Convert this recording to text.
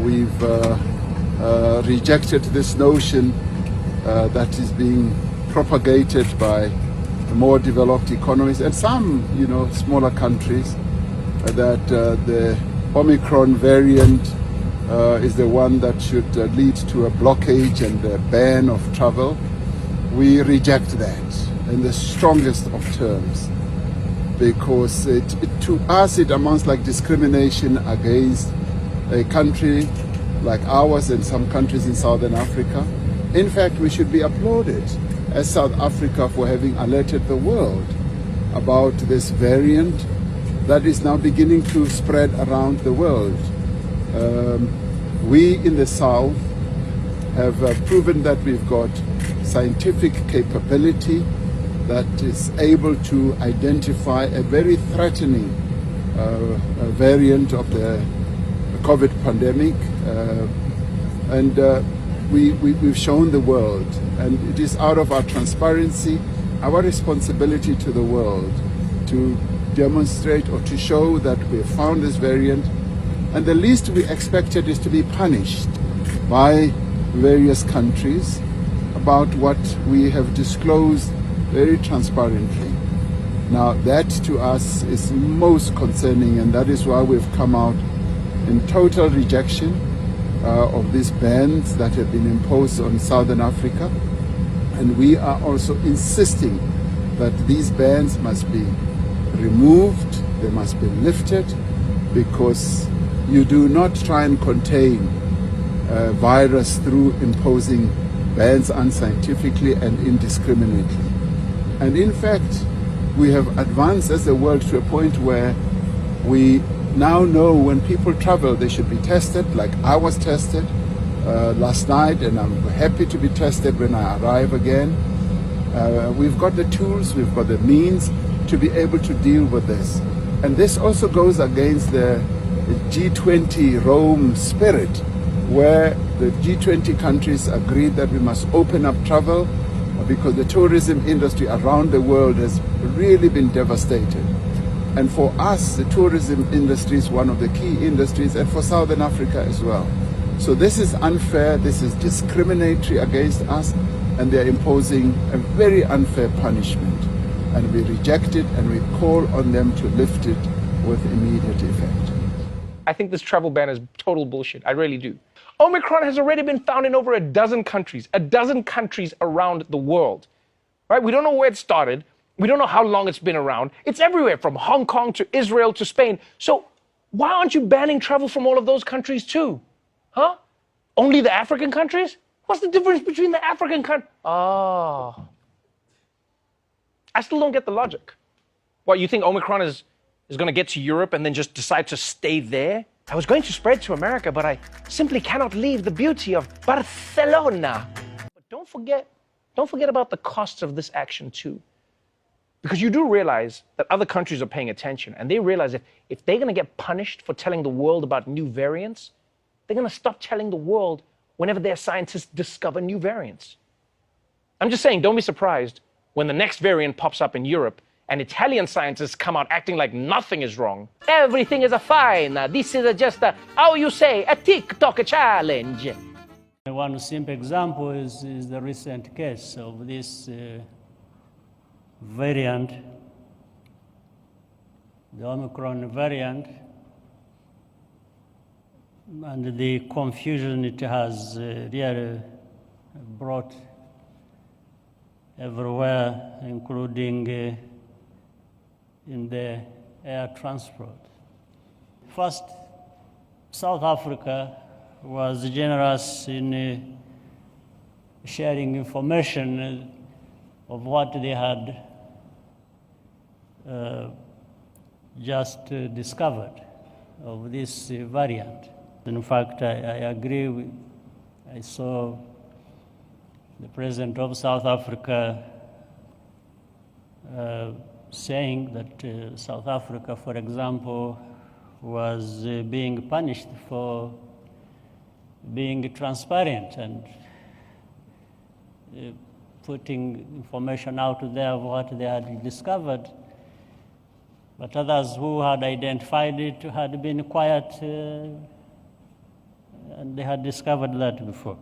we've rejected this notion that is being propagated by the more developed economies and some, smaller countries, that the Omicron variant is the one that should lead to a blockage and a ban of travel. We reject that in the strongest of terms, because to us it amounts like discrimination against a country like ours and some countries in Southern Africa. In fact, we should be applauded as South Africa for having alerted the world about this variant that is now beginning to spread around the world. We in the South have proven that we've got scientific capability that is able to identify a very threatening variant of the COVID pandemic, and we've shown the world, and it is out of our transparency, our responsibility to the world, to demonstrate or to show that we have found this variant, and the least we expected is to be punished by various countries about what we have disclosed very transparently. Now that to us is most concerning, and that is why we've come out in total rejection of these bans that have been imposed on Southern Africa, and we are also insisting that these bans must be removed, they must be lifted, because you do not try and contain a virus through imposing bans unscientifically and indiscriminately. And in fact, we have advanced as a world to a point where we now know when people travel they should be tested, like I was tested last night, and I'm happy to be tested when I arrive again. We've got the tools, we've got the means to be able to deal with this. And this also goes against the G20 Rome spirit, where the G20 countries agreed that we must open up travel because the tourism industry around the world has really been devastated. And for us, the tourism industry is one of the key industries, and for Southern Africa as well. So this is unfair, this is discriminatory against us, and they're imposing a very unfair punishment. And we reject it, and we call on them to lift it with immediate effect. I think this travel ban is total bullshit. I really do. Omicron has already been found in over a dozen countries around the world. Right? We don't know where it started. We don't know how long it's been around. It's everywhere, from Hong Kong to Israel to Spain. So why aren't you banning travel from all of those countries too? Huh? Only the African countries? What's the difference between the African countries? Oh. I still don't get the logic. What, you think Omicron is going to get to Europe and then just decide to stay there? I was going to spread to America, but I simply cannot leave the beauty of Barcelona. But don't forget about the costs of this action too. Because you do realize that other countries are paying attention, and they realize that if they're going to get punished for telling the world about new variants, they're going to stop telling the world whenever their scientists discover new variants. I'm just saying, don't be surprised when the next variant pops up in Europe and Italian scientists come out acting like nothing is wrong. Everything is fine. This is just how you say, a TikTok challenge. One simple example is the recent case of this variant, the Omicron variant, and the confusion it has really brought everywhere, including in the air transport. First, South Africa was generous in sharing information of what they had just discovered of this variant. In fact, I agree. I saw the President of South Africa saying that South Africa, for example, was being punished for being transparent and putting information out there of what they had discovered. But others who had identified it had been quiet they had discovered that before.